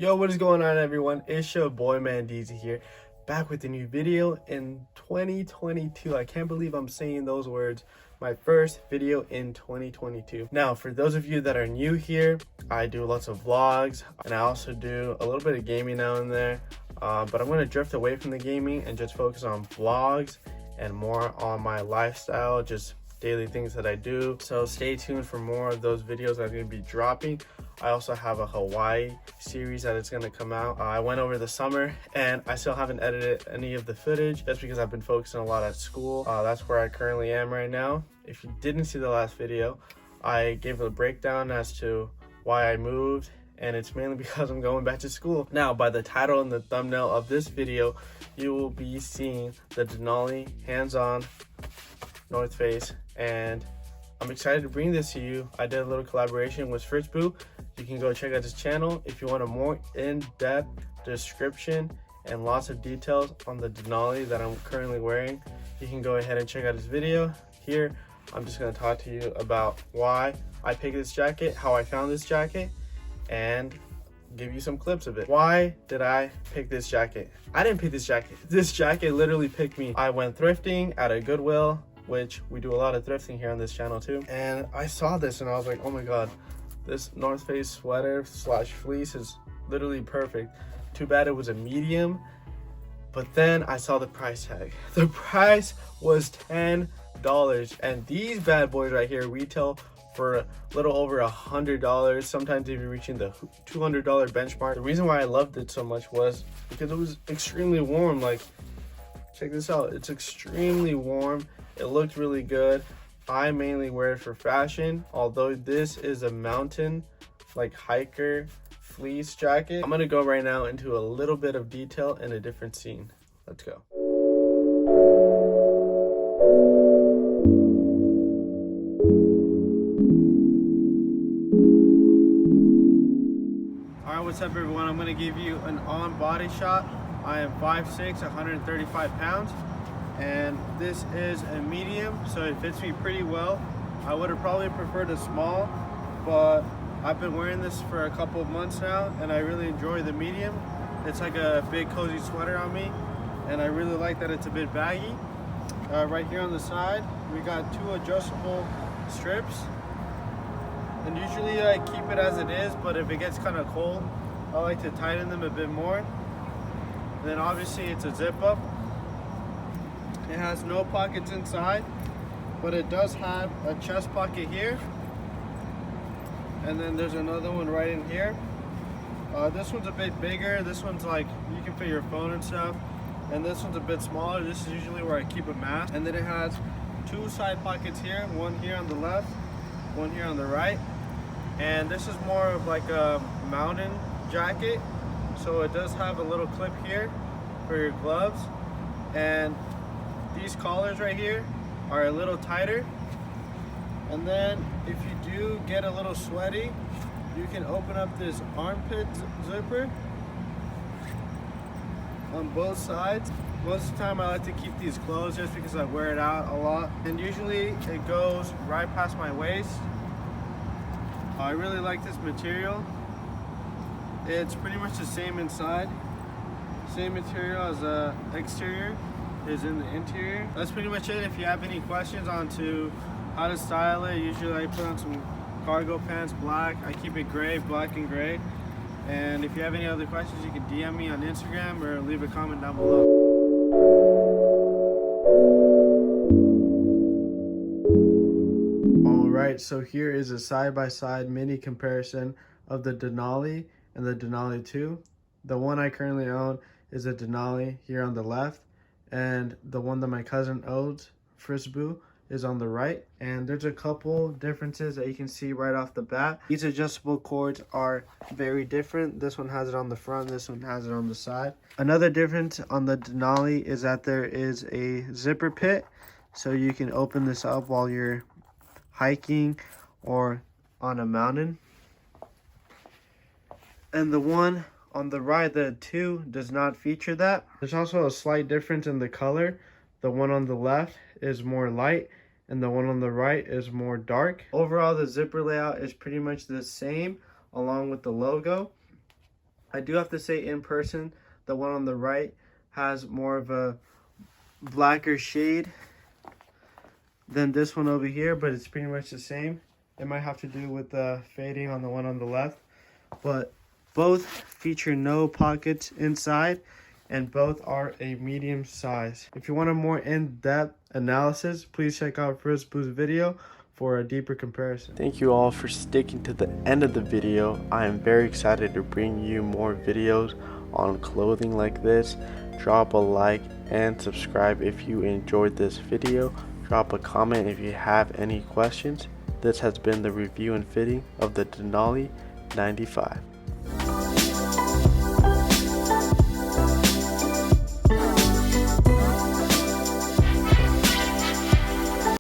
Yo, what is going on, everyone? It's your boy Mandezy here, back with a new video in 2022. I can't believe I'm saying those words. My first video in 2022. Now, for those of you that are new here, I do lots of vlogs, and I also do a little bit of gaming now and there. But I'm going to drift away from the gaming and just focus on vlogs and more on my lifestyle, just daily things that I do. So stay tuned for more of those videos that I'm going to be dropping. I also have a Hawaii series that is going to come out. I went over the summer and I still haven't edited any of the footage just because I've been focusing a lot at school. That's where I currently am right now. If you didn't see the last video, I gave a breakdown as to why I moved, and it's mainly because I'm going back to school. Now, by the title and the thumbnail of this video, you will be seeing the Denali hands-on North Face, and I'm excited to bring this to you. I did a little collaboration with Vidz. You can go check out his channel if you want a more in-depth description and lots of details on the Denali that I'm currently wearing. You can go ahead and check out his video. Here, I'm just going to talk to you about why I picked this jacket, how I found this jacket, and give you some clips of it. Why did I pick this jacket? I didn't pick this jacket. This jacket literally picked me. I went thrifting at a Goodwill, which we do a lot of thrifting here on this channel too, and I saw this and I was like, oh my god, this North Face sweater slash fleece is literally perfect. Too bad it was a medium. But then I saw the price tag. The price was $10, and these bad boys right here retail for a little over $100, sometimes even reaching the $200 benchmark. The reason why I loved it so much was because it was extremely warm. Like, check this out, it's extremely warm. It looked really good. I mainly wear it for fashion, although this is a mountain, like hiker fleece jacket. I'm gonna go right now into a little bit of detail in a different scene. Let's go. All right, what's up everyone? I'm gonna give you an on body shot. I am 5'6", 135 pounds. And this is a medium, so it fits me pretty well. I would have probably preferred a small, but I've been wearing this for a couple of months now, and I really enjoy the medium. It's like a big cozy sweater on me, and I really like that it's a bit baggy. Right here on the side, we got two adjustable strips, and usually I keep it as it is, but if it gets kind of cold, I like to tighten them a bit more. And then obviously it's a zip up. It has no pockets inside, but it does have a chest pocket here. And then there's another one right in here. This one's a bit bigger. This one's like, you can fit your phone and stuff. And this one's a bit smaller. This is usually where I keep a mask. And then it has two side pockets here, one here on the left, one here on the right. And this is more of like a mountain jacket. So it does have a little clip here for your gloves. And these collars right here are a little tighter. And then if you do get a little sweaty, you can open up this armpit zipper on both sides. Most of the time I like to keep these closed just because I wear it out a lot. And usually it goes right past my waist. I really like this material. It's pretty much the same inside. Same material as the exterior is in the interior. That's pretty much it. If you have any questions on to how to style it, usually I put on some cargo pants, black. I keep it gray, black and gray. And if you have any other questions, you can DM me on Instagram or leave a comment down below. All right, so here is a side-by-side mini comparison of the Denali and the Denali 2. The one I currently own is a Denali here on the left, and the one that my cousin owns, Vidz, is on the right. And there's a couple differences that you can see right off the bat. These adjustable cords are very different. This one has it on the front, this one has it on the side. Another difference on the Denali is that there is a zipper pit, so you can open this up while you're hiking or on a mountain. And the one on the right, the 2, does not feature that. There's also a slight difference in the color. The one on the left is more light and the one on the right is more dark. Overall, the zipper layout is pretty much the same along with the logo. I do have to say, in person, the one on the right has more of a blacker shade than this one over here, but it's pretty much the same. It might have to do with the fading on the one on the left, but both feature no pockets inside, and both are a medium size. If you want a more in-depth analysis, please check out First Boost video for a deeper comparison. Thank you all for sticking to the end of the video. I am very excited to bring you more videos on clothing like this. Drop a like and subscribe if you enjoyed this video. Drop a comment if you have any questions. This has been the review and fitting of the Denali 95.